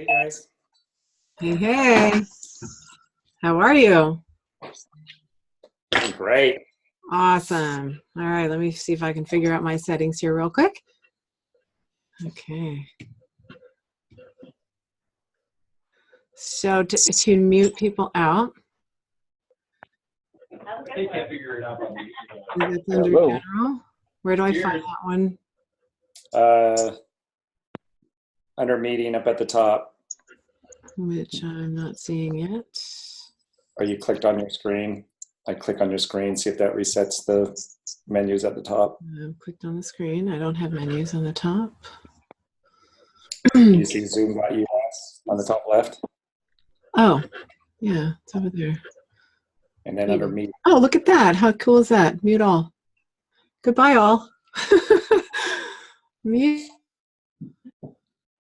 Hey guys. Hey, hey, how are you? Doing great. Awesome. All right, let me see if I can figure out my settings here real quick. Okay. So to mute people out, They can't figure it out. that's under Hello. general. Where do I find Cheers. that one? Under meeting up at the top. Which I'm not seeing yet. Or you clicked on your screen. I click on your screen, see if that resets the menus at the top. I've clicked on the screen. I don't have menus on the top. You see Zoom.us on the top left. Oh, yeah, it's over there. And then under meeting. Oh, look at that. How cool is that? Mute all. Goodbye, all. Mute.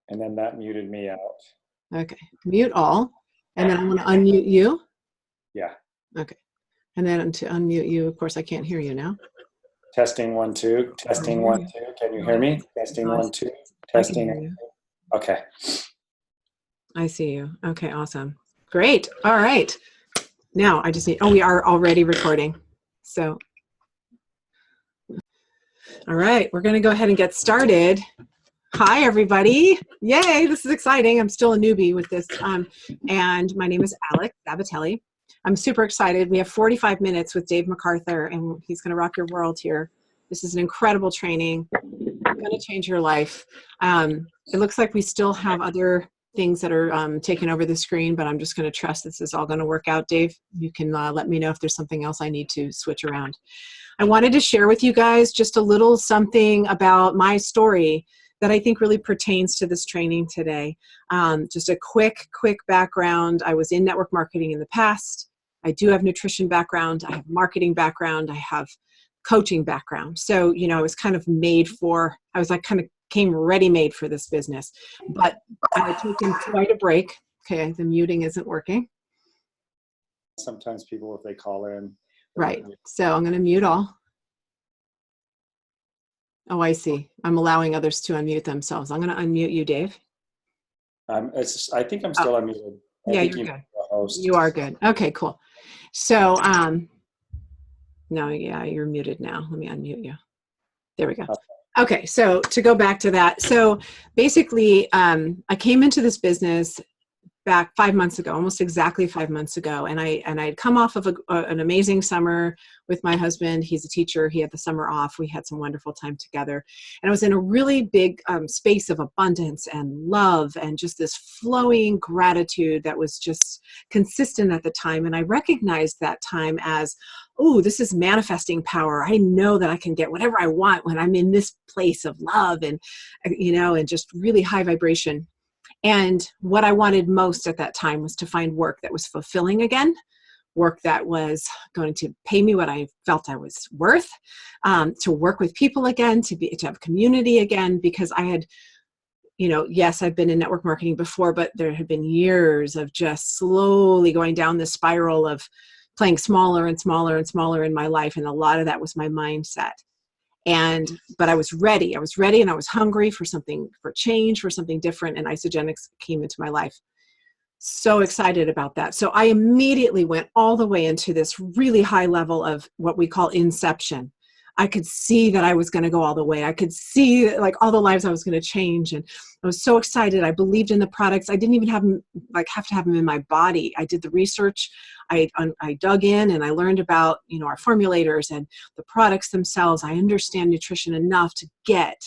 And then that muted me out. Okay, mute all. And then I'm going to unmute you. Yeah. Okay. And then to unmute you, of course, I can't hear you now. Testing 1 2. Testing 1 2. Can you hear me? Testing 1 2. Testing. I can hear you. Okay. I see you. Okay, awesome. Great. All right. Now I just need, we are already recording. So, all right, we're going to go ahead and get started. Hi, everybody. Yay, this is exciting. I'm still a newbie with this. And my name is Alex Sabatelli. I'm super excited. We have 45 minutes with Dave MacArthur, and he's going to rock your world here. This is an incredible training. It's going to change your life. It looks like we still have other things that are taking over the screen, but I'm just going to trust this is all going to work out. Dave, you can let me know if there's something else I need to switch around. I wanted to share with you guys just a little something about my story that I think really pertains to this training today. Just a quick background. I was in network marketing in the past. I do have nutrition background. I have marketing background. I have coaching background. So, you know, I was kind of made for, I was like kind of came ready-made for this business. But I had taken quite a break. Okay, the muting isn't working. Sometimes people, if they call in. Right. So I'm going to mute all. Oh, I see. I'm allowing others to unmute themselves. I'm going to unmute you, Dave. I think I'm still unmuted. Yeah, you're good. You are good. Okay, cool. So, no, yeah, you're muted now. Let me unmute you. There we go. Okay, so to go back to that. So basically, I came into this business back 5 months ago, almost exactly 5 months ago. And I had come off of an amazing summer with my husband. He's a teacher. He had the summer off. We had some wonderful time together. And I was in a really big space of abundance and love and just this flowing gratitude that was just consistent at the time. And I recognized that time as, oh, this is manifesting power. I know that I can get whatever I want when I'm in this place of love and, you know, and just really high vibration. And what I wanted most at that time was to find work that was fulfilling again, work that was going to pay me what I felt I was worth, to work with people again, to have community again, because I had, you know, yes, I've been in network marketing before, but there had been years of just slowly going down this spiral of playing smaller and smaller and smaller in my life. And a lot of that was my mindset. But I was ready and I was hungry for something, for change, for something different. And Isagenix came into my life. So excited about that. So I immediately went all the way into this really high level of what we call inception. I could see that I was going to go all the way. I could see like all the lives I was going to change. And I was so excited. I believed in the products. I didn't even have to have them in my body. I did the research. I dug in and I learned about, you know, our formulators and the products themselves. I understand nutrition enough to get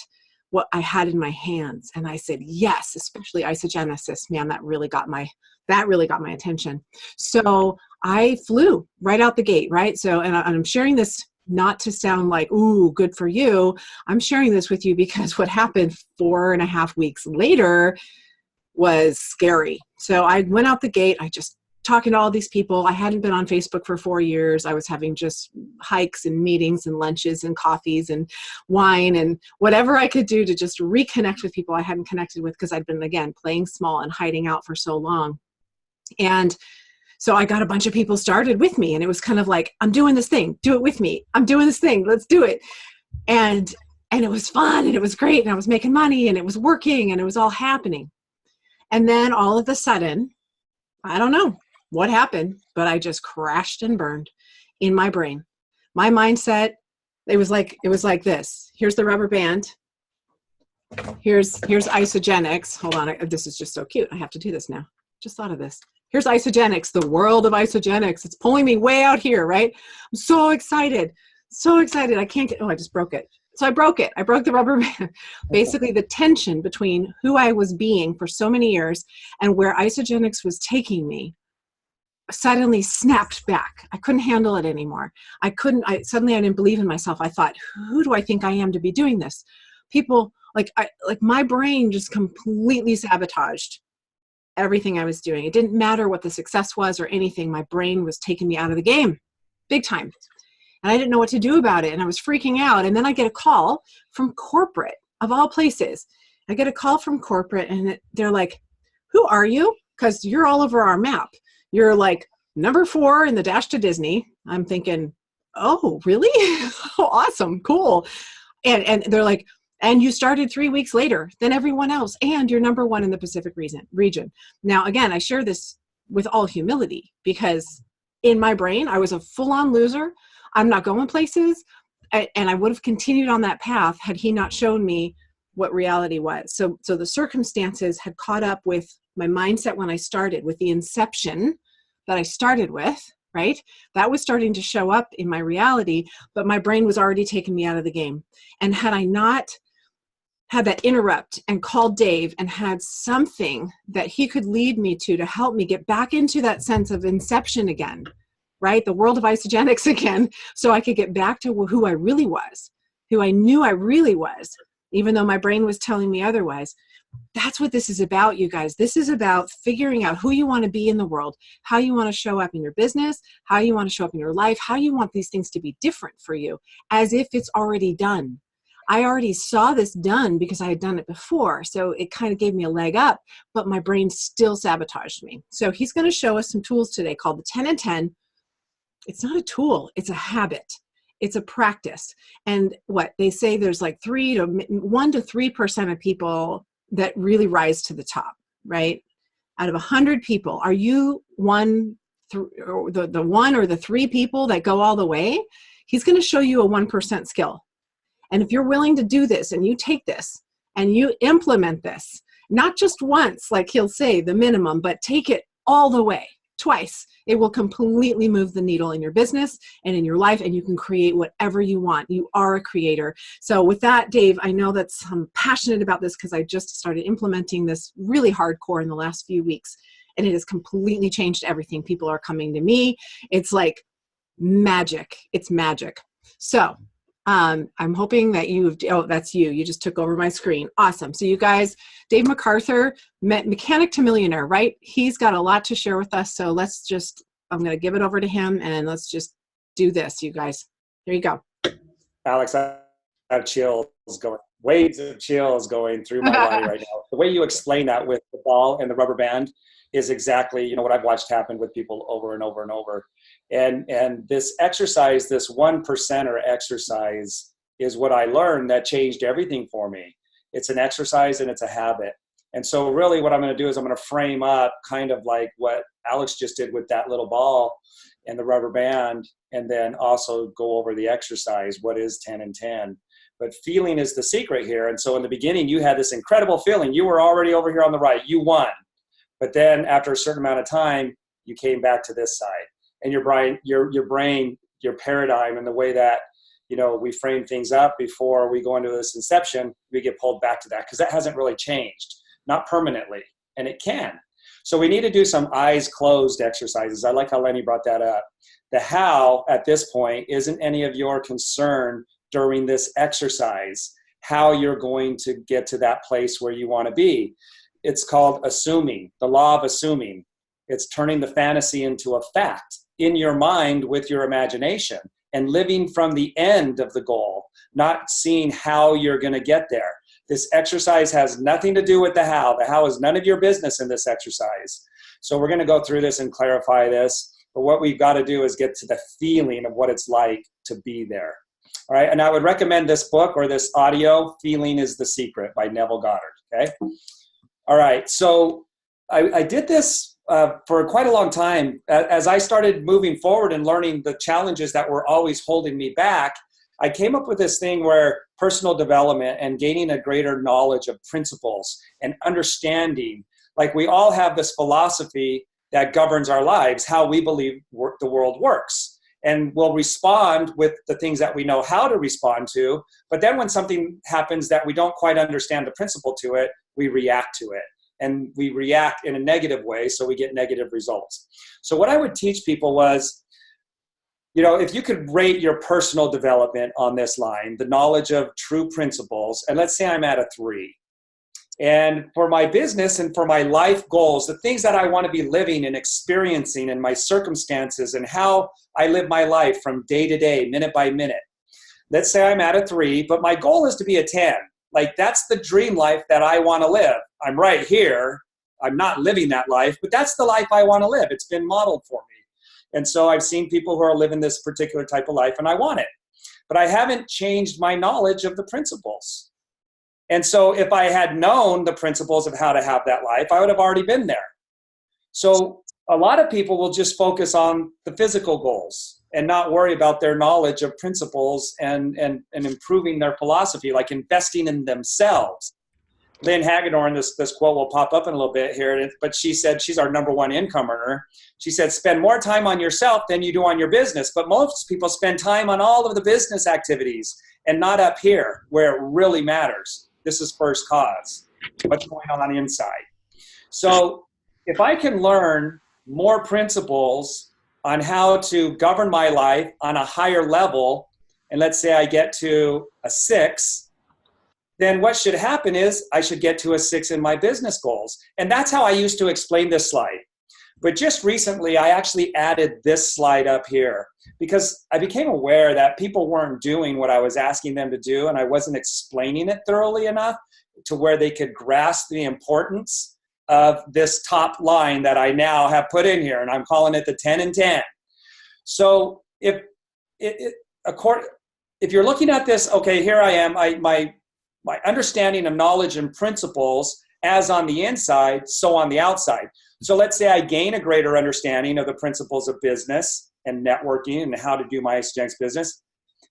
what I had in my hands. And I said, yes, especially Isagenesis, man, that really got my attention. So I flew right out the gate, right? So, and I'm sharing this not to sound like, ooh, good for you. I'm sharing this with you because what happened 4.5 weeks later was scary. So I went out the gate. I just talking to all these people. I hadn't been on Facebook for 4 years. I was having just hikes and meetings and lunches and coffees and wine and whatever I could do to just reconnect with people I hadn't connected with because I'd been, again, playing small and hiding out for so long. And so I got a bunch of people started with me, and it was kind of like, I'm doing this thing, do it with me. I'm doing this thing, let's do it. And it was fun and it was great and I was making money and it was working and it was all happening. And then all of a sudden, I don't know what happened, but I just crashed and burned in my brain. My mindset, it was like this. Here's the rubber band. Here's Isagenix. Hold on, this is just so cute. I have to do this now. Just thought of this. Here's Isagenix, the world of Isagenix. It's pulling me way out here, right? I'm so excited. So excited. I can't get, oh, I just broke it. So I broke it. I broke the rubber band. Basically, the tension between who I was being for so many years and where Isagenix was taking me suddenly snapped back. I couldn't handle it anymore. Suddenly I didn't believe in myself. I thought, who do I think I am to be doing this? People, like my brain just completely sabotaged everything I was doing. It didn't matter what the success was or anything. My brain was taking me out of the game, big time. And I didn't know what to do about it. And I was freaking out. And then I get a call from corporate, of all places. I get a call from corporate and they're like, who are you? Because you're all over our map. You're like number 4 in the Dash to Disney. I'm thinking, oh, really? Oh, awesome. Cool. And they're like, and you started 3 weeks later than everyone else. And you're number 1 in the Pacific region. Now, again, I share this with all humility because in my brain, I was a full-on loser. I'm not going places. And I would have continued on that path had he not shown me what reality was. So the circumstances had caught up with my mindset when I started, with the inception that I started with, right? That was starting to show up in my reality, but my brain was already taking me out of the game. And had I not had that interrupt and called Dave and had something that he could lead me to help me get back into that sense of inception again, right? The world of Isagenix again, so I could get back to who I really was, who I knew I really was, even though my brain was telling me otherwise. That's what this is about, you guys. This is about figuring out who you want to be in the world, how you want to show up in your business, how you want to show up in your life, how you want these things to be different for you, as if it's already done. I already saw this done because I had done it before, so it kind of gave me a leg up, but my brain still sabotaged me. So he's going to show us some tools today called the 10 and 10. It's not a tool, it's a habit. It's a practice. And what they say, there's like 1 to 3% of people that really rise to the top, right? Out of 100 people, are you the 1 or the 3 people that go all the way? He's going to show you a 1% skill. And if you're willing to do this and you take this and you implement this, not just once, like he'll say, the minimum, but take it all the way, twice, it will completely move the needle in your business and in your life, and you can create whatever you want. You are a creator. So with that, Dave, I know that I'm passionate about this because I just started implementing this really hardcore in the last few weeks, and it has completely changed everything. People are coming to me. It's like magic. It's magic. So I'm hoping that that's you. You just took over my screen. Awesome. So you guys, Dave MacArthur, Mechanic to Millionaire, right? He's got a lot to share with us. So I'm going to give it over to him and let's just do this, you guys. Here you go. Alex, I have chills going, waves of chills going through my body right now. The way you explain that with the ball and the rubber band is exactly, what I've watched happen with people over and over and over. And this exercise, this 1%er exercise is what I learned that changed everything for me. It's an exercise and it's a habit. And so really what I'm going to do is I'm going to frame up kind of like what Alex just did with that little ball and the rubber band, and then also go over the exercise. What is 10 and 10? But feeling is the secret here. And so in the beginning, you had this incredible feeling. You were already over here on the right. You won. But then after a certain amount of time, you came back to this side. And your brain, your paradigm, and the way that, we frame things up before we go into this inception, we get pulled back to that because that hasn't really changed, not permanently, and it can. So we need to do some eyes closed exercises. I like how Lenny brought that up. The how at this point isn't any of your concern during this exercise, how you're going to get to that place where you want to be. It's called assuming, the law of assuming. It's turning the fantasy into a fact in your mind with your imagination and living from the end of the goal, not seeing how you're going to get there. This exercise has nothing to do with the how. The how is none of your business in this exercise. So we're going to go through this and clarify this. But what we've got to do is get to the feeling of what it's like to be there. All right. And I would recommend this book or this audio, Feeling is the Secret by Neville Goddard. Okay. All right. So I did this for quite a long time. As I started moving forward and learning the challenges that were always holding me back, I came up with this thing where personal development and gaining a greater knowledge of principles and understanding, like we all have this philosophy that governs our lives, how we believe the world works. And we'll respond with the things that we know how to respond to. But then when something happens that we don't quite understand the principle to it, we react to it. And we react in a negative way, so we get negative results. So what I would teach people was, if you could rate your personal development on this line, the knowledge of true principles, and let's say I'm at a 3. And for my business and for my life goals, the things that I want to be living and experiencing in my circumstances and how I live my life from day to day, minute by minute. Let's say I'm at a 3, but my goal is to be a 10. Like, that's the dream life that I want to live. I'm right here. I'm not living that life, but that's the life I want to live. It's been modeled for me. And so I've seen people who are living this particular type of life, and I want it. But I haven't changed my knowledge of the principles. And so if I had known the principles of how to have that life, I would have already been there. So a lot of people will just focus on the physical goals and not worry about their knowledge of principles and improving their philosophy, like investing in themselves. Lynn Hagedorn, this quote will pop up in a little bit here, but she said, she's our #1 income earner. She said, spend more time on yourself than you do on your business. But most people spend time on all of the business activities and not up here where it really matters. This is first cause. What's going on the inside? So if I can learn more principles on how to govern my life on a higher level, and let's say I get to a 6, then what should happen is I should get to a 6 in my business goals. And that's how I used to explain this slide. But just recently, I actually added this slide up here because I became aware that people weren't doing what I was asking them to do, and I wasn't explaining it thoroughly enough to where they could grasp the importance of this top line that I now have put in here, and I'm calling it the 10 and 10. So if you're looking at this, okay, here I am, my understanding of knowledge and principles as on the inside, so on the outside. So let's say I gain a greater understanding of the principles of business and networking and how to do my Isogenics business,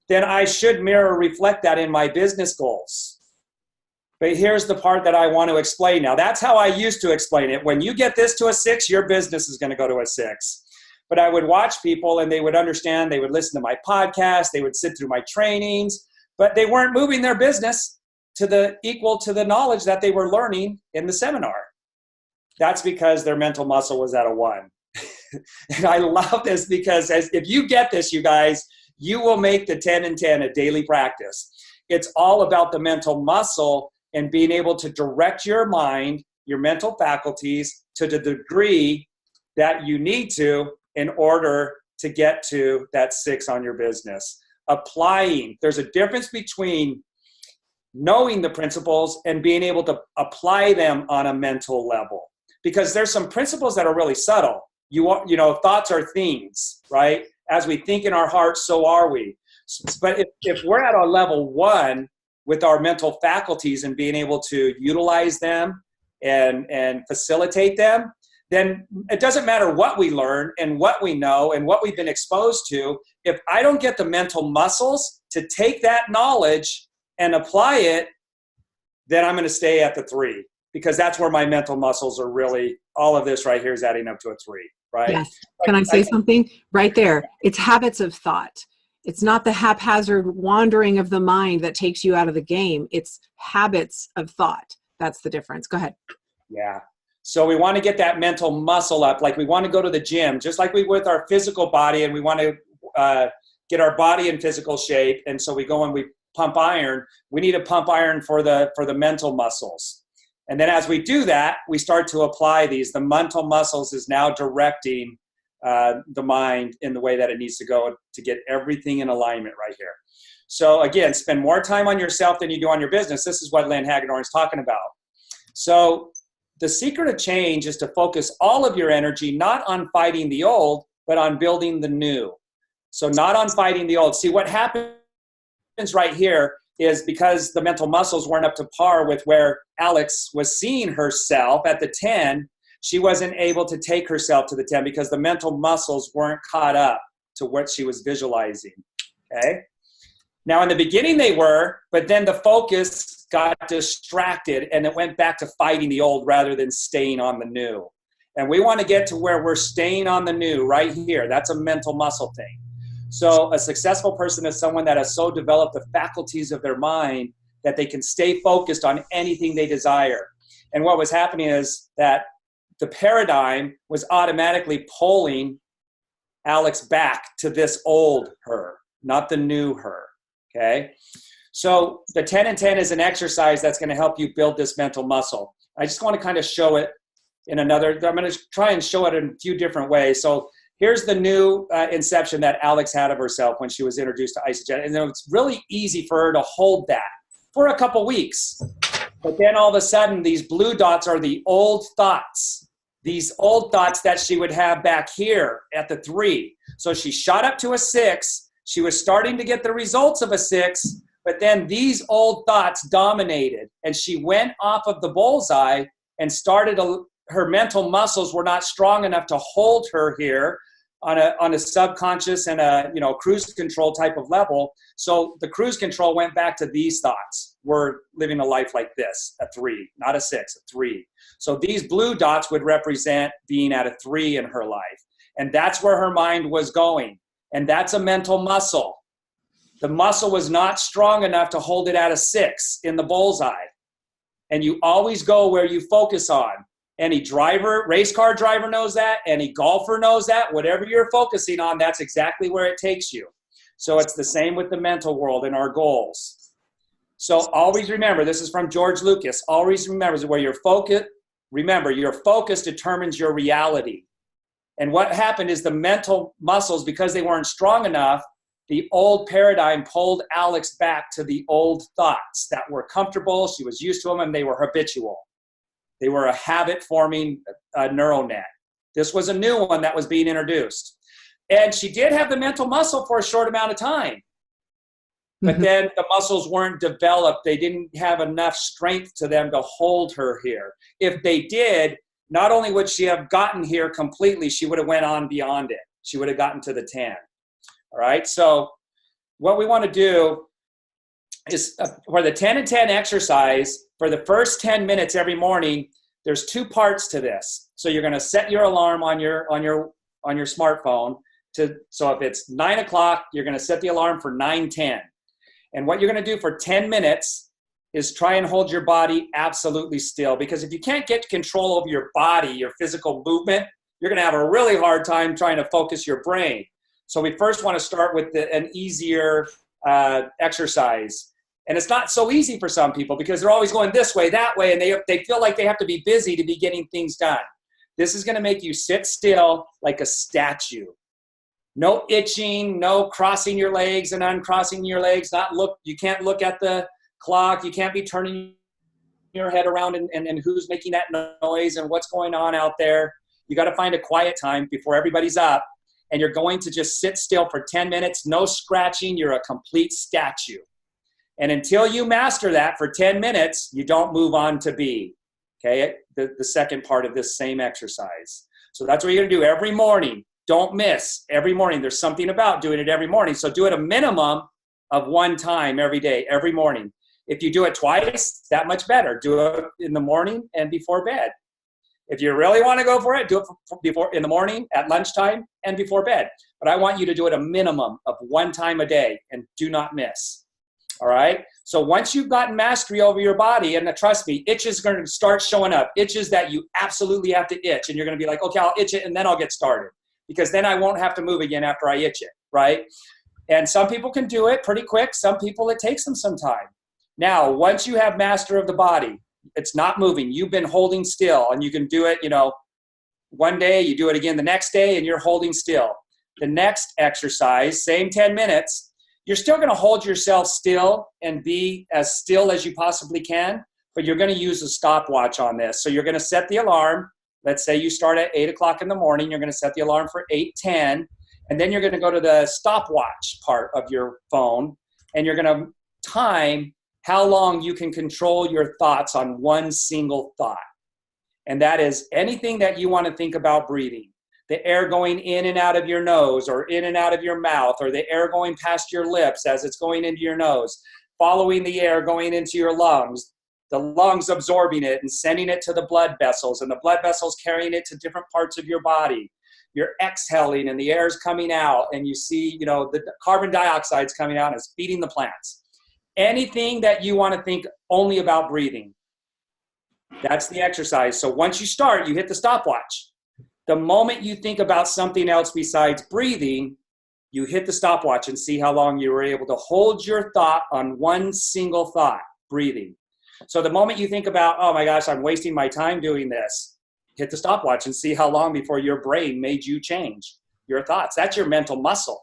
then I should reflect that in my business goals. But here's the part that I want to explain now. That's how I used to explain it. When you get this to a 6, your business is going to go to a 6. But I would watch people and they would understand, they would listen to my podcast, they would sit through my trainings, but they weren't moving their business equal to the knowledge that they were learning in the seminar. That's because their mental muscle was at a 1. And I love this because if you get this, you guys, you will make the 10 and 10 a daily practice. It's all about the mental muscle and being able to direct your mind, your mental faculties to the degree that you need to in order to get to that 6 on your business. Applying. There's a difference between knowing the principles and being able to apply them on a mental level. Because there's some principles that are really subtle. Thoughts are things, right? As we think in our hearts, so are we. But if we're at a level 1 with our mental faculties and being able to utilize them and facilitate them, then it doesn't matter what we learn and what we know and what we've been exposed to. If I don't get the mental muscles to take that knowledge and apply it, then I'm going to stay at the 3 because that's where my mental muscles are really, all of this right here is adding up to a 3, right? Yes. Can I say something? Right there. It's habits of thought. It's not the haphazard wandering of the mind that takes you out of the game. It's habits of thought. That's the difference. Go ahead. Yeah. So we want to get that mental muscle up. Like we want to go to the gym, just like we with our physical body, and we want to get our body in physical shape. And so we go and we pump iron. We need to pump iron for the mental muscles. And then as we do that, we start to apply these. The mental muscles is now directing the mind in the way that it needs to go to get everything in alignment right here. So again, spend more time on yourself than you do on your business. This is what Lynn Hagedorn is talking about. So the secret of change is to focus all of your energy not on fighting the old, but on building the new. So not on fighting the old. See, what happens right here is because the mental muscles weren't up to par with where Alex was seeing herself at the 10, she wasn't able to take herself to the 10 because the mental muscles weren't caught up to what she was visualizing. Okay. Now, in the beginning they were, but then the focus got distracted and it went back to fighting the old rather than staying on the new. And we want to get to where we're staying on the new right here. That's a mental muscle thing. So a successful person is someone that has so developed the faculties of their mind that they can stay focused on anything they desire. And what was happening is that the paradigm was automatically pulling Alex back to this old her, not the new her. Okay, so the 10 and 10 is an exercise that's going to help you build this mental muscle. I just want to kind of show it in another, I'm going to try and show it in a few different ways. So here's the new inception that Alex had of herself when she was introduced to Isogen. And it's really easy for her to hold that for a couple weeks. But then all of a sudden, these blue dots are the old thoughts. These old thoughts that she would have back here at the 3. So she shot up to a 6. She was starting to get the results of a 6, but then these old thoughts dominated, and she went off of the bullseye and started her mental muscles were not strong enough to hold her here on a subconscious and a cruise control type of level. So the cruise control went back to these thoughts. We're living a life like this, a 3, not a 6, a 3. So these blue dots would represent being at a 3 in her life, and that's where her mind was going. And that's a mental muscle. The muscle was not strong enough to hold it at a 6 in the bullseye. And you always go where you focus on. Any driver, race car driver knows that. Any golfer knows that. Whatever you're focusing on, that's exactly where it takes you. So it's the same with the mental world and our goals. So always remember, this is from George Lucas. Always remember where your focus, remember, your focus determines your reality. And what happened is the mental muscles, because they weren't strong enough, the old paradigm pulled Alex back to the old thoughts that were comfortable. She was used to them, and they were habitual. They were a habit-forming neural net. This was a new one that was being introduced. And she did have the mental muscle for a short amount of time. But then the muscles weren't developed. They didn't have enough strength to them to hold her here. If they did, not only would she have gotten here completely, she would have went on beyond it. She would have gotten to the 10. All right. So what we want to do is for the 10 and 10 exercise, for the first 10 minutes every morning, there's 2 parts to this. So you're going to set your alarm on your smartphone so if it's 9 o'clock, you're going to set the alarm for 9:10. And what you're going to do for 10 minutes is try and hold your body absolutely still. Because if you can't get control over your body, your physical movement, you're going to have a really hard time trying to focus your brain. So we first want to start with an easier exercise. And it's not so easy for some people because they're always going this way, that way, and they feel like they have to be busy to be getting things done. This is going to make you sit still like a statue. No itching, no crossing your legs and uncrossing your legs. You can't look at the clock. You can't be turning your head around and who's making that noise and what's going on out there. You got to find a quiet time before everybody's up, and you're going to just sit still for 10 minutes, no scratching. You're a complete statue. And until you master that for 10 minutes, you don't move on to B, okay? The second part of this same exercise. So that's what you're gonna do every morning. Don't miss every morning. There's something about doing it every morning. So do it a minimum of 1 time every day, every morning. If you do it twice, that much better. Do it in the morning and before bed. If you really want to go for it, do it in the morning, at lunchtime, and before bed. But I want you to do it a minimum of 1 time a day, and do not miss. All right? So once you've gotten mastery over your body, and trust me, itches are going to start showing up. Itches that you absolutely have to itch. And you're going to be like, okay, I'll itch it, and then I'll get started. Because then I won't have to move again after I itch it, right? And some people can do it pretty quick. Some people, it takes them some time. Now, once you have master of the body, it's not moving. You've been holding still, and you can do it, one day, you do it again the next day, and you're holding still. The next exercise, same 10 minutes, you're still going to hold yourself still and be as still as you possibly can, but you're going to use a stopwatch on this. So you're going to set the alarm. Let's say you start at 8 o'clock in the morning. You're going to set the alarm for 8:10, and then you're going to go to the stopwatch part of your phone, and you're going to time how long you can control your thoughts on one single thought. And that is anything that you want to think about breathing. The air going in and out of your nose or in and out of your mouth, or the air going past your lips as it's going into your nose, following the air going into your lungs, the lungs absorbing it and sending it to the blood vessels, and the blood vessels carrying it to different parts of your body. You're exhaling and the air is coming out, and you see, the carbon dioxide's coming out and it's feeding the plants. Anything that you want to think only about breathing, that's the exercise. So once you start, you hit the stopwatch. The moment you think about something else besides breathing, you hit the stopwatch and see how long you were able to hold your thought on one single thought, breathing. So the moment you think about, oh my gosh, I'm wasting my time doing this, hit the stopwatch and see how long before your brain made you change your thoughts. That's your mental muscle.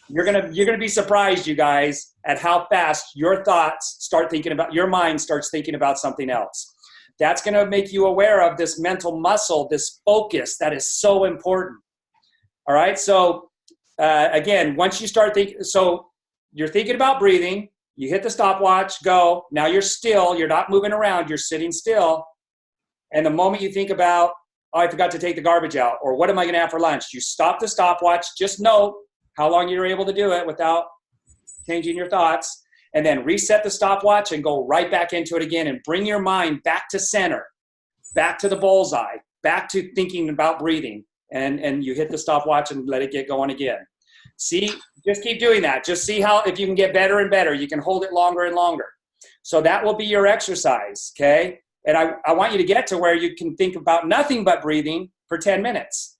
You're gonna be surprised, you guys, at how fast your thoughts start thinking about, your mind starts thinking about something else. That's gonna make you aware of this mental muscle, this focus that is so important. All right, so again, once you start thinking, so you're thinking about breathing, you hit the stopwatch, go. Now you're still, you're not moving around, you're sitting still. And the moment you think about, oh, I forgot to take the garbage out, or what am I gonna have for lunch? You stop the stopwatch, just note how long you're able to do it without changing your thoughts, and then reset the stopwatch and go right back into it again and bring your mind back to center, back to the bullseye, back to thinking about breathing. And you hit the stopwatch and let it get going again. See, just keep doing that. Just see how, if you can get better and better, you can hold it longer and longer. So that will be your exercise, okay? And I want you to get to where you can think about nothing but breathing for 10 minutes.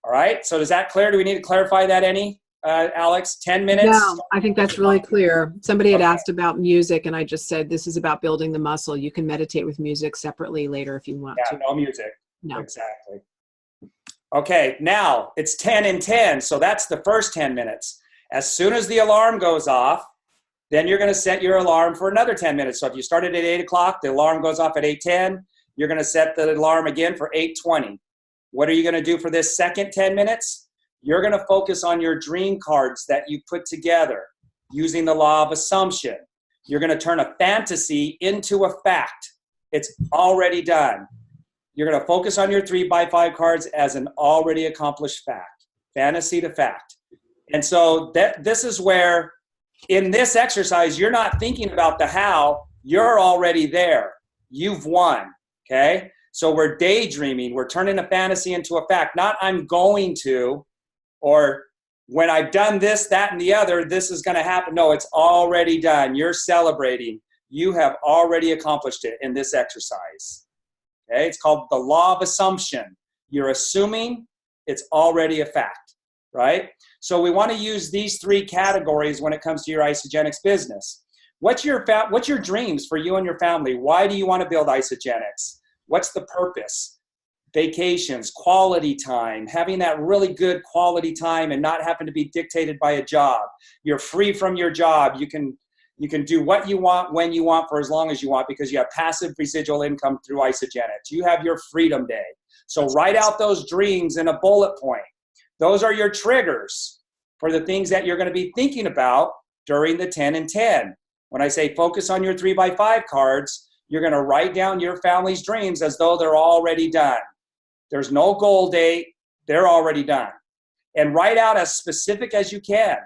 All right, so is that clear? Do we need to clarify that any, Alex? 10 minutes? No, I think that's really clear. Somebody had asked about music, and I just said this is about building the muscle. You can meditate with music separately later if you want to. No music. No. Exactly. Okay, now it's 10 and 10, so that's the first 10 minutes. As soon as the alarm goes off, then you're going to set your alarm for another 10 minutes. So if you started at 8 o'clock, the alarm goes off at 8:10. You're going to set the alarm again for 8:20. What are you going to do for this second 10 minutes? You're going to focus on your dream cards that you put together using the law of assumption. You're going to turn a fantasy into a fact. It's already done. You're going to focus on your 3x5 cards as an already accomplished fact, fantasy to fact. And so this is where, in this exercise, you're not thinking about the how, you're already there. You've won, okay? So we're daydreaming. We're turning a fantasy into a fact. Not I'm going to, or when I've done this, that, and the other, this is going to happen. No, it's already done. You're celebrating. You have already accomplished it in this exercise. Okay? It's called the law of assumption. You're assuming it's already a fact, right? So we want to use these three categories when it comes to your Isagenix business. What's your dreams for you and your family? Why do you want to build Isagenix? What's the purpose? Vacations, quality time, having that really good quality time and not having to be dictated by a job. You're free from your job. You can do what you want, when you want, for as long as you want, because you have passive residual income through Isagenix. You have your freedom day. So write out those dreams in a bullet point. Those are your triggers for the things that you're going to be thinking about during the 10 and 10. When I say focus on your 3x5 cards, you're going to write down your family's dreams as though they're already done. There's no goal date. They're already done. And write out as specific as you can.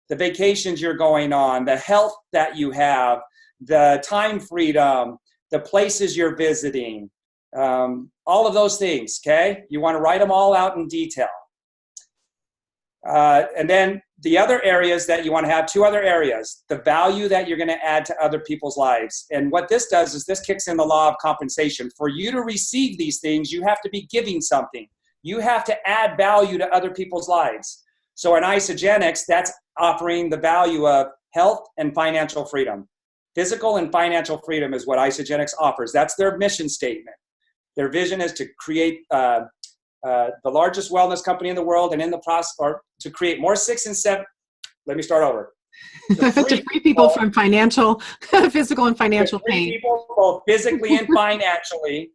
The vacations you're going on, the health that you have, the time freedom, the places you're visiting, all of those things, okay? You want to write them all out in detail. And then the other areas that you want to have, two other areas, the value that you're going to add to other people's lives. And what this does is this kicks in the law of compensation. For you to receive these things, you have to be giving something. You have to add value to other people's lives. So in Isagenix, that's offering the value of health and financial freedom. Physical and financial freedom is what Isagenix offers. That's their mission statement. Their vision is to create the largest wellness company in the world, and in the process, or to create more 6 and 7. Let me start over. To free people from financial, physical and financial pain. People both physically and financially,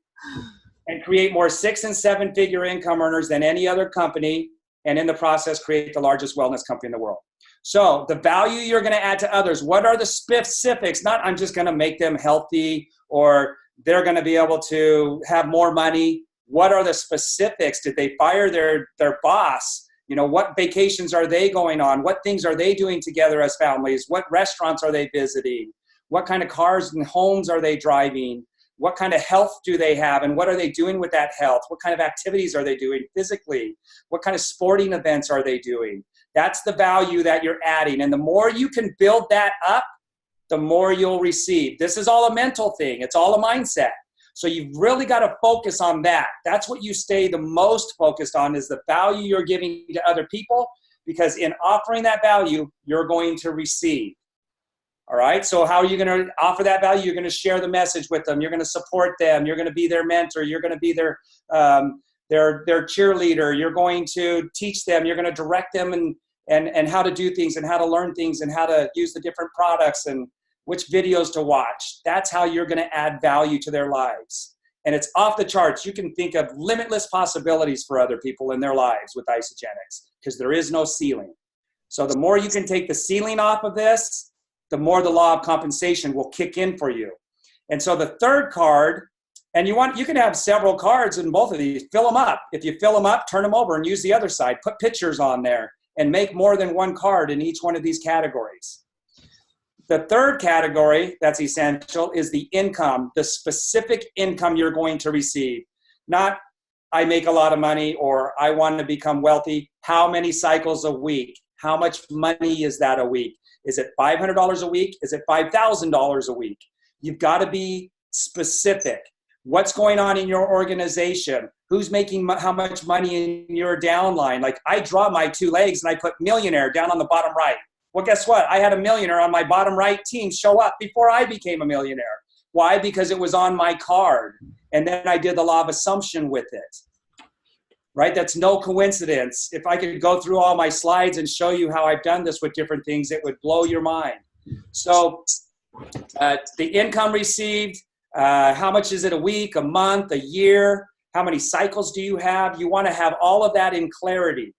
and create more 6 and 7 figure income earners than any other company, and in the process, create the largest wellness company in the world. So the value you're going to add to others, what are the specifics? Not I'm just going to make them healthy, or they're going to be able to have more money. What are the specifics? Did they fire their boss? You know, what vacations are they going on? What things are they doing together as families? What restaurants are they visiting? What kind of cars and homes are they driving? What kind of health do they have? And what are they doing with that health? What kind of activities are they doing physically? What kind of sporting events are they doing? That's the value that you're adding. And the more you can build that up, the more you'll receive. This is all a mental thing. It's all a mindset. So you've really got to focus on that. That's what you stay the most focused on, is the value you're giving to other people, because in offering that value, you're going to receive. All right. So how are you going to offer that value? You're going to share the message with them. You're going to support them. You're going to be their mentor. You're going to be their cheerleader. You're going to teach them. You're going to direct them and how to do things and how to learn things and how to use the different products and which videos to watch. That's how you're going to add value to their lives. And it's off the charts. You can think of limitless possibilities for other people in their lives with Isagenix, because there is no ceiling. So the more you can take the ceiling off of this, the more the law of compensation will kick in for you. And so the third card, and you can have several cards in both of these. Fill them up. If you fill them up, turn them over and use the other side. Put pictures on there and make more than one card in each one of these categories. The third category that's essential is the income, the specific income you're going to receive. Not, I make a lot of money or I want to become wealthy. How many cycles a week? How much money is that a week? Is it $500 a week? Is it $5,000 a week? You've got to be specific. What's going on in your organization? Who's making how much money in your downline? Like, I draw my two legs and I put millionaire down on the bottom right. Well, guess what? I had a millionaire on my bottom right team show up before I became a millionaire. Why? Because it was on my card. And then I did the law of assumption with it. Right? That's no coincidence. If I could go through all my slides and show you how I've done this with different things, it would blow your mind. So the income received, how much is it a week, a month, a year? How many cycles do you have? You want to have all of that in clarity,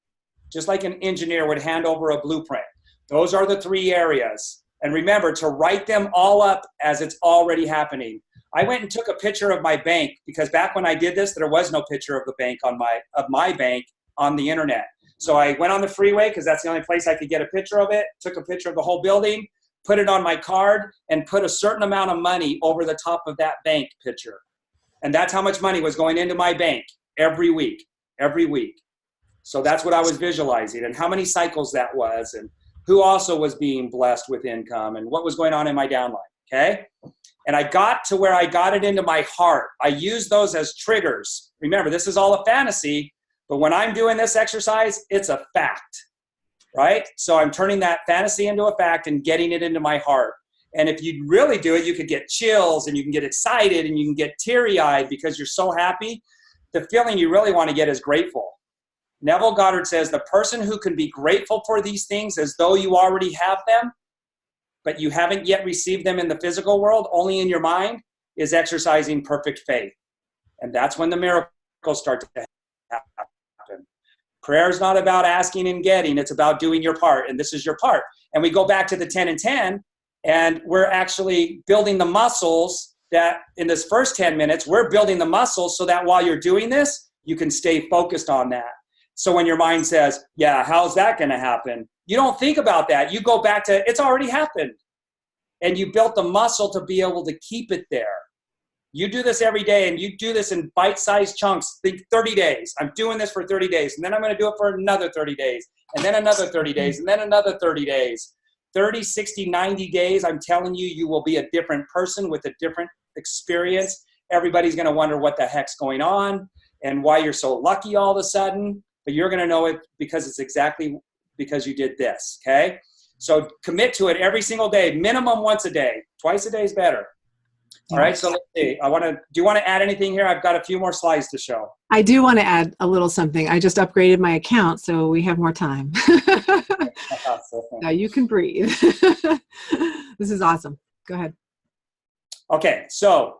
just like an engineer would hand over a blueprint. Those are the three areas. And remember to write them all up as it's already happening. I went and took a picture of my bank, because back when I did this, there was no picture of the bank of my bank on the internet. So I went on the freeway, because that's the only place I could get a picture of it, took a picture of the whole building, put it on my card, and put a certain amount of money over the top of that bank picture. And that's how much money was going into my bank every week. So that's what I was visualizing, and how many cycles that was, and who also was being blessed with income, and what was going on in my downline, okay? And I got to where I got it into my heart. I use those as triggers. Remember, this is all a fantasy, but when I'm doing this exercise, it's a fact, right? So I'm turning that fantasy into a fact and getting it into my heart. And if you really do it, you could get chills and you can get excited and you can get teary-eyed because you're so happy. The feeling you really want to get is grateful. Neville Goddard says the person who can be grateful for these things as though you already have them, but you haven't yet received them in the physical world, only in your mind, is exercising perfect faith. And that's when the miracles start to happen. Prayer is not about asking and getting. It's about doing your part. And this is your part. And we go back to the 10 and 10, and we're actually building the muscles that in this first 10 minutes, we're building the muscles so that while you're doing this, you can stay focused on that. So when your mind says, yeah, how's that going to happen? You don't think about that. You go back to, it's already happened. And you built the muscle to be able to keep it there. You do this every day, and you do this in bite-sized chunks. Think 30 days. I'm doing this for 30 days, and then I'm going to do it for another 30 days, and then another 30 days, and then another 30 days. 30, 60, 90 days, I'm telling you, you will be a different person with a different experience. Everybody's going to wonder what the heck's going on and why you're so lucky all of a sudden. But you're going to know it because it's exactly because you did this, okay? So commit to it every single day, minimum once a day. Twice a day is better. All right, so let's see. Do you want to add anything here? I've got a few more slides to show. I do want to add a little something. I just upgraded my account, so we have more time. Now you can breathe. This is awesome. Go ahead. Okay, so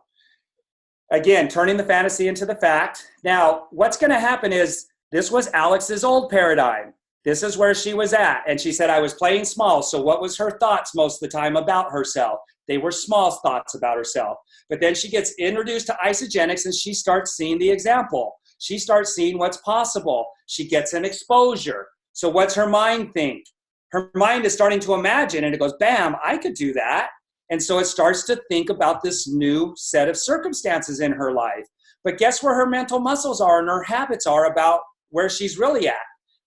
again, turning the fantasy into the fact. Now, what's going to happen is, this was Alex's old paradigm. This is where she was at. And she said, I was playing small. So what was her thoughts most of the time about herself? They were small thoughts about herself. But then she gets introduced to Isagenix and she starts seeing the example. She starts seeing what's possible. She gets an exposure. So what's her mind think? Her mind is starting to imagine, and it goes, bam, I could do that. And so it starts to think about this new set of circumstances in her life. But guess where her mental muscles are and her habits are about where she's really at?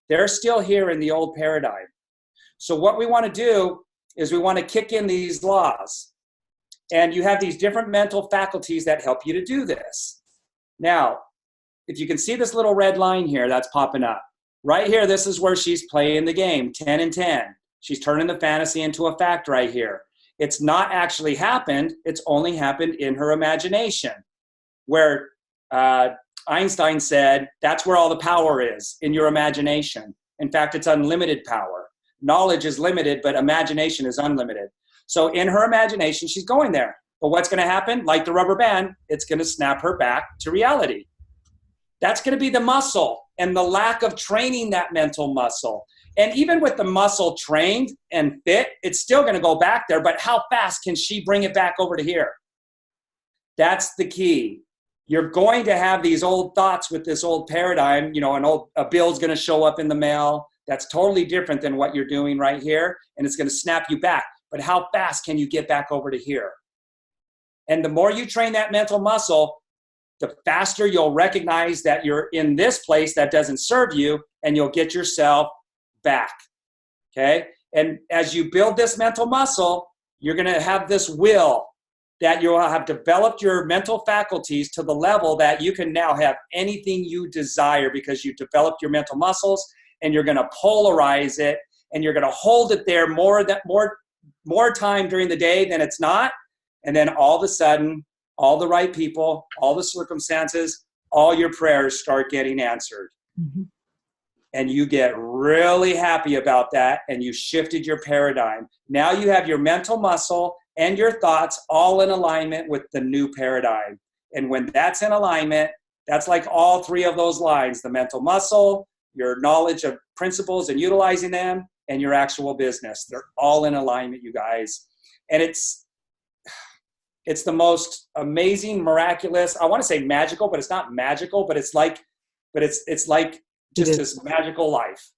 They're still here in the old paradigm. So what we want to do is we want to kick in these laws. And you have these different mental faculties that help you to do this. Now, if you can see this little red line here that's popping up, right here, this is where she's playing the game, 10 and 10. She's turning the fantasy into a fact right here. It's not actually happened. It's only happened in her imagination, where Einstein said, that's where all the power is, in your imagination. In fact, it's unlimited power. Knowledge is limited, but imagination is unlimited. So in her imagination, she's going there. But what's going to happen? Like the rubber band, it's going to snap her back to reality. That's going to be the muscle and the lack of training that mental muscle. And even with the muscle trained and fit, it's still going to go back there. But how fast can she bring it back over to here? That's the key. You're going to have these old thoughts with this old paradigm. You know, a bill's going to show up in the mail. That's totally different than what you're doing right here. And it's going to snap you back. But how fast can you get back over to here? And the more you train that mental muscle, the faster you'll recognize that you're in this place that doesn't serve you, and you'll get yourself back, okay? And as you build this mental muscle, you're going to have this will that you'll have developed your mental faculties to the level that you can now have anything you desire because you developed your mental muscles, and you're going to polarize it, and you're going to hold it there more time during the day than it's not. And then all of a sudden, all the right people, all the circumstances, all your prayers start getting answered. Mm-hmm. And you get really happy about that, and you shifted your paradigm. Now you have your mental muscle and your thoughts all in alignment with the new paradigm. And when that's in alignment, that's like all three of those lines: the mental muscle, your knowledge of principles and utilizing them, and your actual business. They're all in alignment, you guys. And it's the most amazing, miraculous, I want to say magical, but it's not magical, but it's like just this magical life.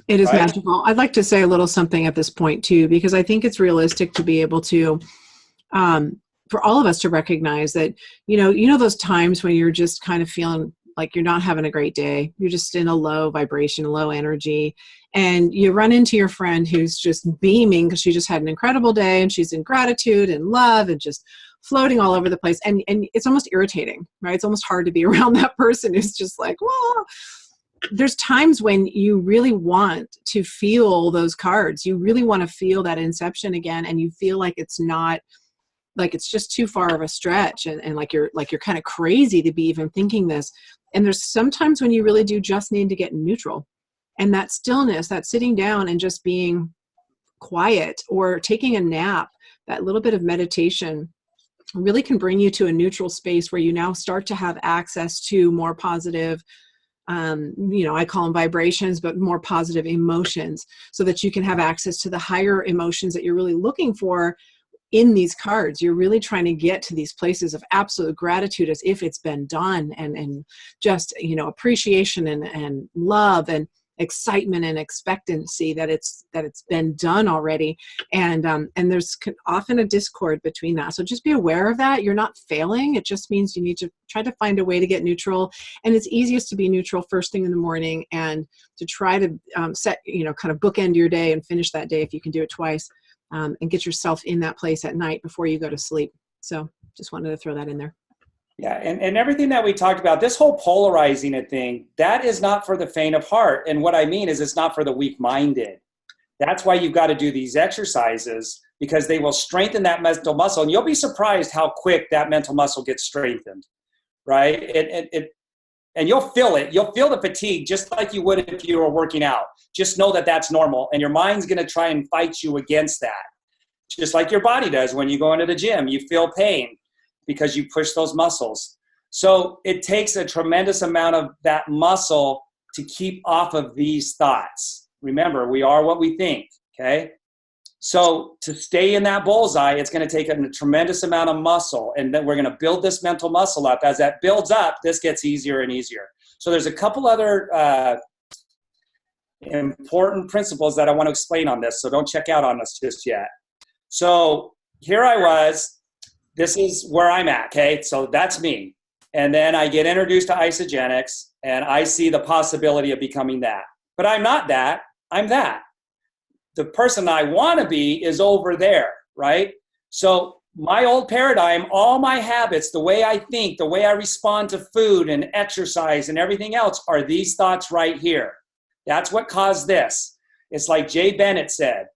It is magical. I'd like to say a little something at this point too, because I think it's realistic to be able to, for all of us to recognize that, you know, those times when you're just kind of feeling like you're not having a great day, you're just in a low vibration, low energy, and you run into your friend who's just beaming because she just had an incredible day and she's in gratitude and love and just floating all over the place. And it's almost irritating, right? It's almost hard to be around that person who's just like, well, there's times when you really want to feel those cards. You really want to feel that inception again. And you feel like it's not, like it's just too far of a stretch. And like you're kind of crazy to be even thinking this. And there's sometimes when you really do just need to get neutral. And that stillness, that sitting down and just being quiet or taking a nap, that little bit of meditation really can bring you to a neutral space where you now start to have access to more positive, I call them vibrations, but more positive emotions, so that you can have access to the higher emotions that you're really looking for in these cards. You're really trying to get to these places of absolute gratitude as if it's been done, and just, appreciation and love and excitement and expectancy that it's been done already. And there's often a discord between that. So just be aware of that. You're not failing. It just means you need to try to find a way to get neutral. And it's easiest to be neutral first thing in the morning, and to try to set, kind of bookend your day and finish that day if you can do it twice, and get yourself in that place at night before you go to sleep. So just wanted to throw that in there. Yeah, and everything that we talked about, this whole polarizing it thing, that is not for the faint of heart. And what I mean is it's not for the weak-minded. That's why you've got to do these exercises, because they will strengthen that mental muscle. And you'll be surprised how quick that mental muscle gets strengthened, right? And you'll feel it. You'll feel the fatigue just like you would if you were working out. Just know that that's normal. And your mind's going to try and fight you against that. Just like your body does when you go into the gym. You feel pain because you push those muscles. So it takes a tremendous amount of that muscle to keep off of these thoughts. Remember, we are what we think, okay? So to stay in that bullseye, it's going to take a tremendous amount of muscle. And then we're going to build this mental muscle up. As that builds up, this gets easier and easier. So there's a couple other important principles that I want to explain on this. So don't check out on us just yet. So here I was. This is where I'm at, okay? So that's me. And then I get introduced to Isagenix, and I see the possibility of becoming that. But I'm not that. I'm that. The person I want to be is over there, right? So my old paradigm, all my habits, the way I think, the way I respond to food and exercise and everything else are these thoughts right here. That's what caused this. It's like Jay Bennett said,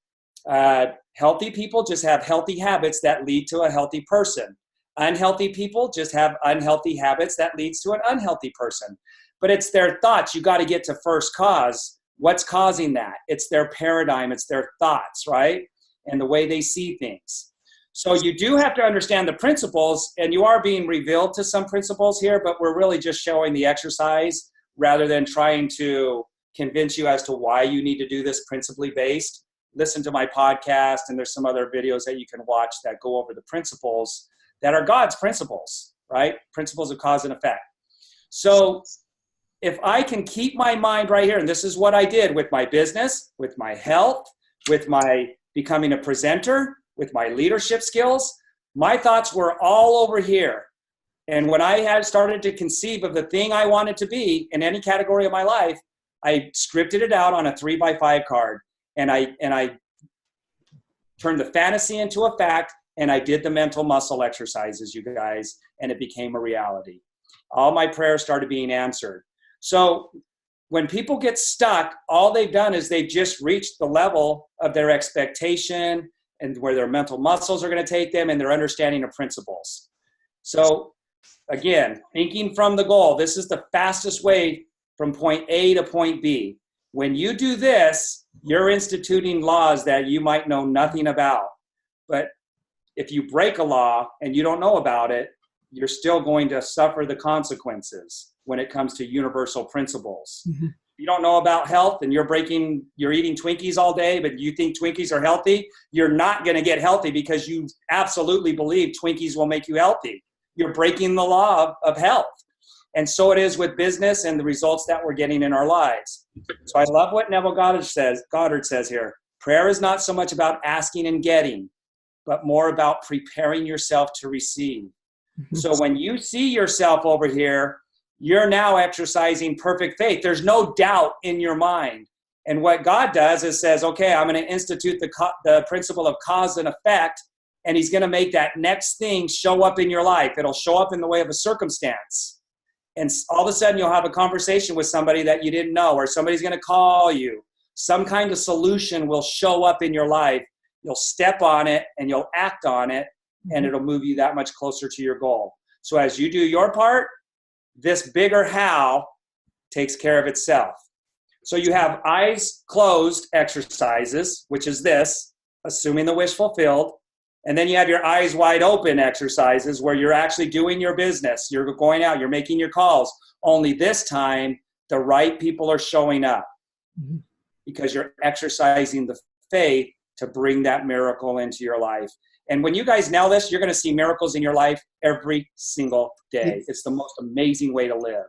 healthy people just have healthy habits that lead to a healthy person. Unhealthy people just have unhealthy habits that leads to an unhealthy person. But it's their thoughts. You got to get to first cause. What's causing that? It's their paradigm. It's their thoughts, right? And the way they see things. So you do have to understand the principles, and you are being revealed to some principles here, but we're really just showing the exercise rather than trying to convince you as to why you need to do this principally based. Listen to my podcast, and there's some other videos that you can watch that go over the principles that are God's principles, right? Principles of cause and effect. So if I can keep my mind right here, and this is what I did with my business, with my health, with my becoming a presenter, with my leadership skills, my thoughts were all over here. And when I had started to conceive of the thing I wanted to be in any category of my life, I scripted it out on a 3x5 card, and I turned the fantasy into a fact, and I did the mental muscle exercises, you guys, and it became a reality. All my prayers started being answered. So when people get stuck, all they've done is they've just reached the level of their expectation and where their mental muscles are going to take them and their understanding of principles. So again, thinking from the goal, this is the fastest way from point A to point B. When you do this, you're instituting laws that you might know nothing about. But if you break a law and you don't know about it, you're still going to suffer the consequences when it comes to universal principles. Mm-hmm. You don't know about health and you're eating Twinkies all day, but you think Twinkies are healthy, you're not going to get healthy because you absolutely believe Twinkies will make you healthy. You're breaking the law of health. And so it is with business and the results that we're getting in our lives. So I love what Neville Goddard says here. Prayer is not so much about asking and getting, but more about preparing yourself to receive. Mm-hmm. So when you see yourself over here, you're now exercising perfect faith. There's no doubt in your mind. And what God does is says, okay, I'm going to institute the principle of cause and effect, and he's going to make that next thing show up in your life. It'll show up in the way of a circumstance. And all of a sudden, you'll have a conversation with somebody that you didn't know, or somebody's going to call you. Some kind of solution will show up in your life. You'll step on it, and you'll act on it, and it'll move you that much closer to your goal. So as you do your part, this bigger how takes care of itself. So you have eyes closed exercises, which is this, assuming the wish fulfilled. And then you have your eyes wide open exercises where you're actually doing your business. You're going out, you're making your calls. Only this time, the right people are showing up because you're exercising the faith to bring that miracle into your life. And when you guys nail this, you're going to see miracles in your life every single day. Yes. It's the most amazing way to live.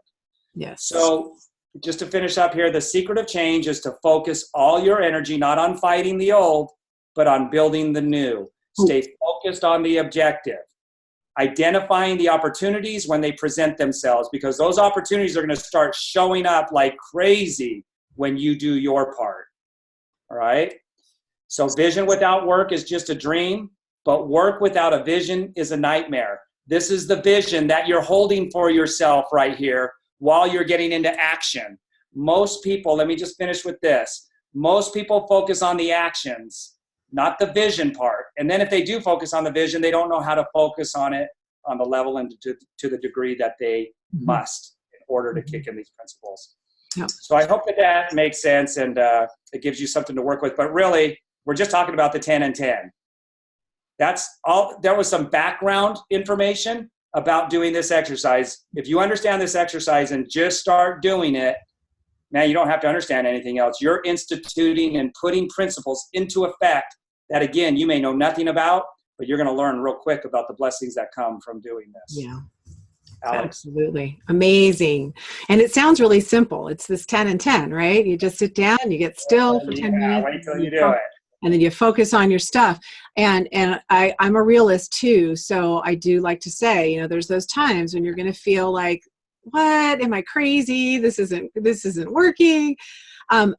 Yes. So just to finish up here, the secret of change is to focus all your energy, not on fighting the old, but on building the new. Stay focused on the objective. Identifying the opportunities when they present themselves, because those opportunities are going to start showing up like crazy when you do your part. All right? So vision without work is just a dream, but work without a vision is a nightmare. This is the vision that you're holding for yourself right here while you're getting into action. Most people, let me just finish with this. Most people focus on the actions, not the vision part. And then if they do focus on the vision, they don't know how to focus on it on the level and to the degree that they must in order to kick in these principles. Yep. So I hope that makes sense and it gives you something to work with. But really, we're just talking about the 10 and 10. That's all. There was some background information about doing this exercise. If you understand this exercise and just start doing it, man, you don't have to understand anything else. You're instituting and putting principles into effect that, again, you may know nothing about, but you're going to learn real quick about the blessings that come from doing this. Yeah. Alex. Absolutely. Amazing. And it sounds really simple. It's this 10 and 10, right? You just sit down, you get still for 10 minutes. Wait till you do it. And then you focus on your stuff. And I'm a realist too. So I do like to say, there's those times when you're going to feel like, what, am I crazy? This isn't working. And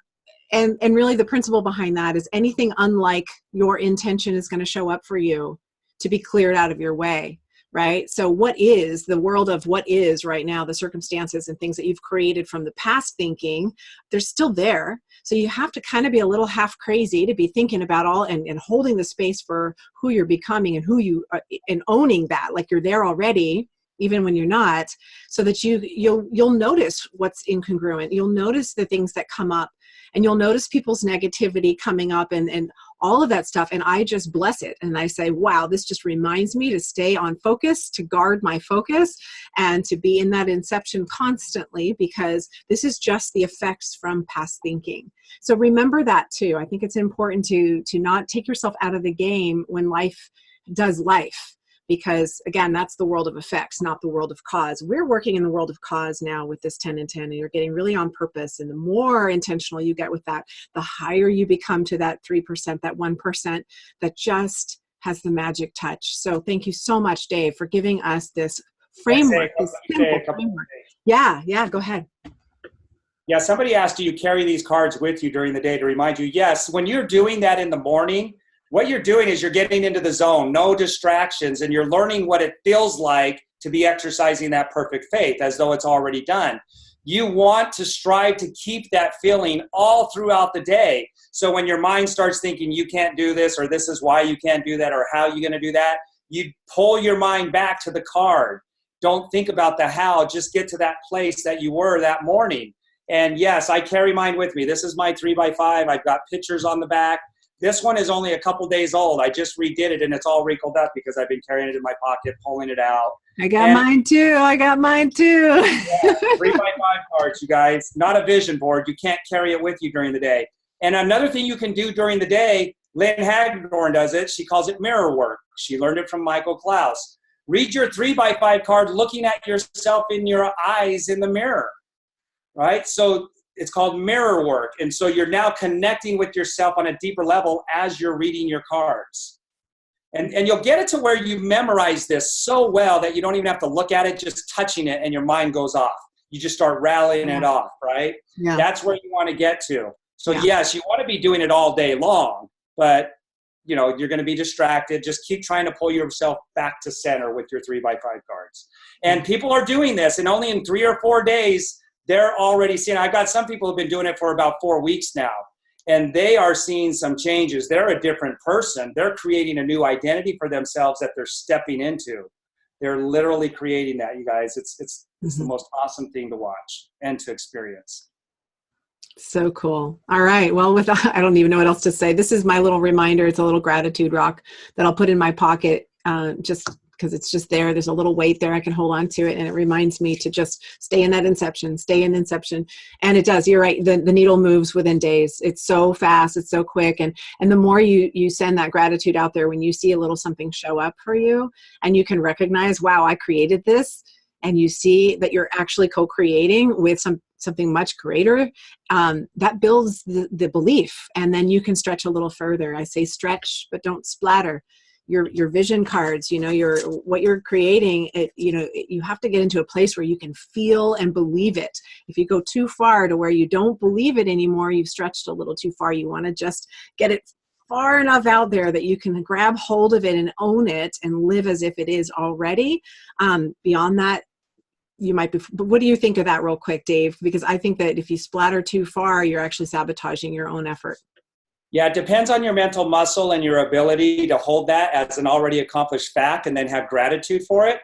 really the principle behind that is anything unlike your intention is going to show up for you to be cleared out of your way. Right? So what is the world of what is right now, the circumstances and things that you've created from the past thinking, they're still there. So you have to kind of be a little half crazy to be thinking about all and holding the space for who you're becoming and who you are, and owning that, like you're there already, even when you're not, so that you'll notice what's incongruent. You'll notice the things that come up, and you'll notice people's negativity coming up and all of that stuff. And I just bless it. And I say, wow, this just reminds me to stay on focus, to guard my focus, and to be in that inception constantly, because this is just the effects from past thinking. So remember that too. I think it's important to not take yourself out of the game when life does life. Because again, that's the world of effects, not the world of cause. We're working in the world of cause now with this 10 and 10, and you're getting really on purpose. And the more intentional you get with that, the higher you become to that 3%, that 1% that just has the magic touch. So thank you so much, Dave, for giving us this framework, this simple framework. Yeah, go ahead. Yeah, somebody asked, do you carry these cards with you during the day to remind you? Yes, when you're doing that in the morning, what you're doing is you're getting into the zone, no distractions, and you're learning what it feels like to be exercising that perfect faith as though it's already done. You want to strive to keep that feeling all throughout the day. So when your mind starts thinking you can't do this, or this is why you can't do that, or how you're going to do that, you pull your mind back to the card. Don't think about the how, just get to that place that you were that morning. And yes, I carry mine with me. This is my 3x5. I've got pictures on the back. This one is only a couple days old. I just redid it, and it's all wrinkled up because I've been carrying it in my pocket, pulling it out. I got mine too. Yeah, 3x5 cards, you guys. Not a vision board. You can't carry it with you during the day. And another thing you can do during the day, Lynn Hagdorn does it. She calls it mirror work. She learned it from Michael Klaus. Read your 3x5 card looking at yourself in your eyes in the mirror, right? So it's called mirror work. And so you're now connecting with yourself on a deeper level as you're reading your cards. And you'll get it to where you memorize this so well that you don't even have to look at it, just touching it, and your mind goes off. You just start rallying it off, right? Yeah. That's where you want to get to. So yes, you want to be doing it all day long, but you're going to be distracted. Just keep trying to pull yourself back to center with your 3x5 cards. And people are doing this, and only in 3 or 4 days, they're already seeing. I've got some people who've been doing it for about 4 weeks now, and they are seeing some changes. They're a different person. They're creating a new identity for themselves that they're stepping into. They're literally creating that, you guys. It's the most awesome thing to watch and to experience. So cool. All right. Well, I don't even know what else to say. This is my little reminder. It's a little gratitude rock that I'll put in my pocket, just because it's just there. There's a little weight there. I can hold on to it. And it reminds me to just stay in that inception, stay in inception. And it does. You're right. The needle moves within days. It's so fast. It's so quick. And the more you send that gratitude out there, when you see a little something show up for you and you can recognize, wow, I created this. And you see that you're actually co-creating with something much greater, that builds the belief. And then you can stretch a little further. I say stretch, but don't splatter. Your vision cards, what you're creating, you have to get into a place where you can feel and believe it. If you go too far to where you don't believe it anymore, you've stretched a little too far. You want to just get it far enough out there that you can grab hold of it and own it and live as if it is already. Beyond that, you might be, but what do you think of that real quick, Dave? Because I think that if you splatter too far, you're actually sabotaging your own effort. Yeah, it depends on your mental muscle and your ability to hold that as an already accomplished fact and then have gratitude for it.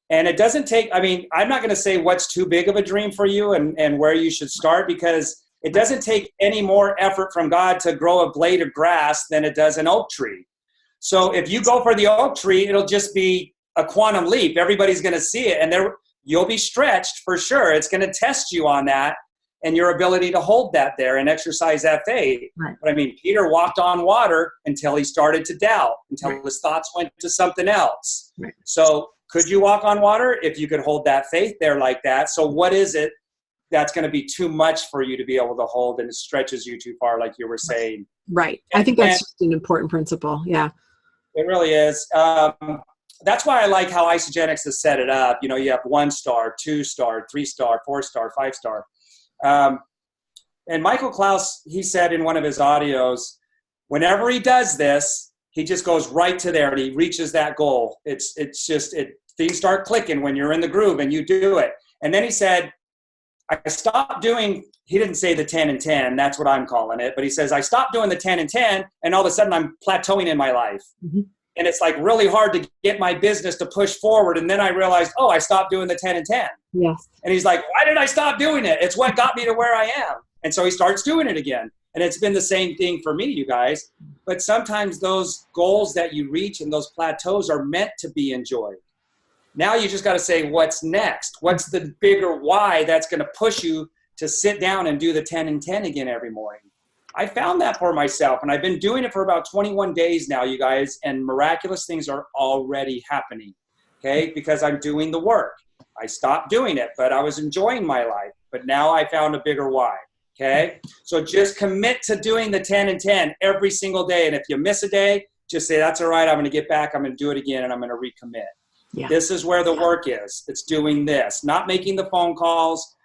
And it doesn't take, I'm not going to say what's too big of a dream for you and where you should start, because it doesn't take any more effort from God to grow a blade of grass than it does an oak tree. So if you go for the oak tree, it'll just be a quantum leap. Everybody's going to see it, and you'll be stretched for sure. It's going to test you on that. and your ability to hold that there and exercise that faith. Right. But I mean, Peter walked on water until he started to doubt, until his thoughts went to something else. Right. So could you walk on water if you could hold that faith there like that? So what is it that's going to be too much for you to be able to hold and it stretches you too far, like you were saying? Right. I think that's just an important principle. Yeah. It really is. That's why I like how Isagenix has set it up. You know, you have 1-star, 2-star, 3-star, 4-star, 5-star. And Michael Klaus, he said in one of his audios, whenever he does this, he just goes right to there and he reaches that goal. Things start clicking when you're in the groove and you do it. And then he said, I stopped doing, he didn't say the 10 and 10, that's what I'm calling it, but he says, I stopped doing the 10 and 10, and all of a sudden I'm plateauing in my life. Mm-hmm. And it's like really hard to get my business to push forward. And then I realized, oh, I stopped doing the 10 and 10. Yes. And he's like, why did I stop doing it? It's what got me to where I am. And so he starts doing it again. And it's been the same thing for me, you guys. But sometimes those goals that you reach and those plateaus are meant to be enjoyed. Now you just got to say, what's next? What's the bigger why that's going to push you to sit down and do the 10 and 10 again every morning? I found that for myself, and I've been doing it for about 21 days now, you guys, and miraculous things are already happening, okay, because I'm doing the work. I stopped doing it, but I was enjoying my life, but now I found a bigger why, okay? So just commit to doing the 10 and 10 every single day, and if you miss a day, just say, that's all right, I'm going to get back, I'm going to do it again, and I'm going to recommit. Yeah. This is where the work is. It's doing this, not making the phone calls.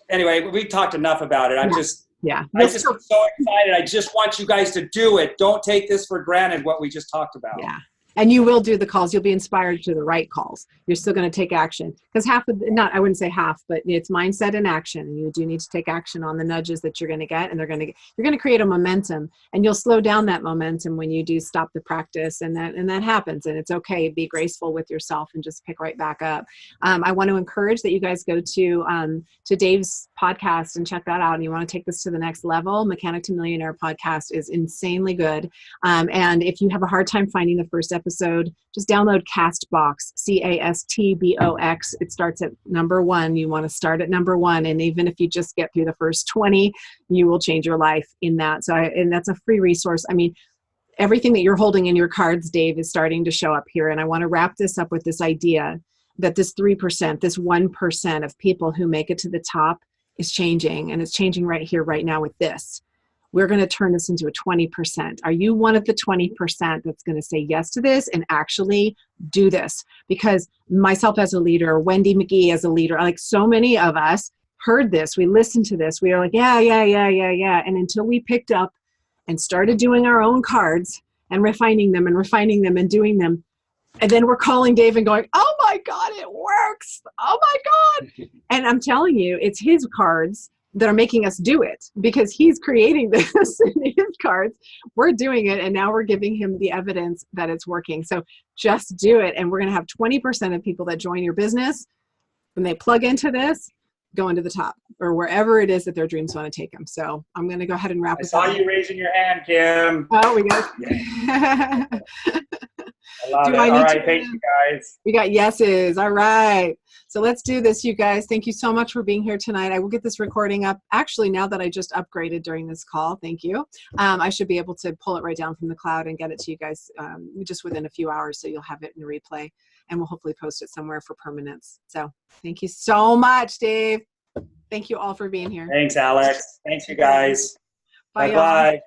Anyway, we've talked enough about it. I'm just so excited. I just want you guys to do it. Don't take this for granted, what we just talked about. Yeah. And you will do the calls. You'll be inspired to the right calls. You're still going to take action because I wouldn't say half, but it's mindset and action. And you do need to take action on the nudges that you're going to get, and you're going to create a momentum, and you'll slow down that momentum when you do stop the practice, and that happens. And it's okay. Be graceful with yourself and just pick right back up. I want to encourage that you guys go to Dave's podcast and check that out. And you want to take this to the next level. Mechanic to Millionaire podcast is insanely good. And if you have a hard time finding the first episode, just download Castbox, Castbox. It starts at number 1. You want to start at number 1. And even if you just get through the first 20, you will change your life in that. And that's a free resource. I mean, everything that you're holding in your cards, Dave, is starting to show up here. And I want to wrap this up with this idea that this 3%, this 1% of people who make it to the top is changing. And it's changing right here, right now with this. We're going to turn this into a 20%. Are you one of the 20% that's going to say yes to this and actually do this? Because myself as a leader, Wendy McGee as a leader, like so many of us heard this, we listened to this, we were like, yeah. And until we picked up and started doing our own cards and refining them and doing them, and then we're calling Dave and going, oh my God, it works. Oh my God. And I'm telling you, it's his cards that are making us do it because he's creating this in his cards. We're doing it, and now we're giving him the evidence that it's working. So just do it, and we're going to have 20% of people that join your business when they plug into this, going to the top or wherever it is that their dreams want to take them. So I'm going to go ahead and wrap this up. I saw you raising your hand, Kim. Oh, we got yeah. I love it. All right, thank you guys. We got yeses. All right. So let's do this, you guys. Thank you so much for being here tonight. I will get this recording up. Actually, now that I just upgraded during this call, thank you. I should be able to pull it right down from the cloud and get it to you guys just within a few hours, so you'll have it in replay, and we'll hopefully post it somewhere for permanence. So thank you so much, Dave. Thank you all for being here. Thanks, Alex. Thanks, you guys. Bye. Bye.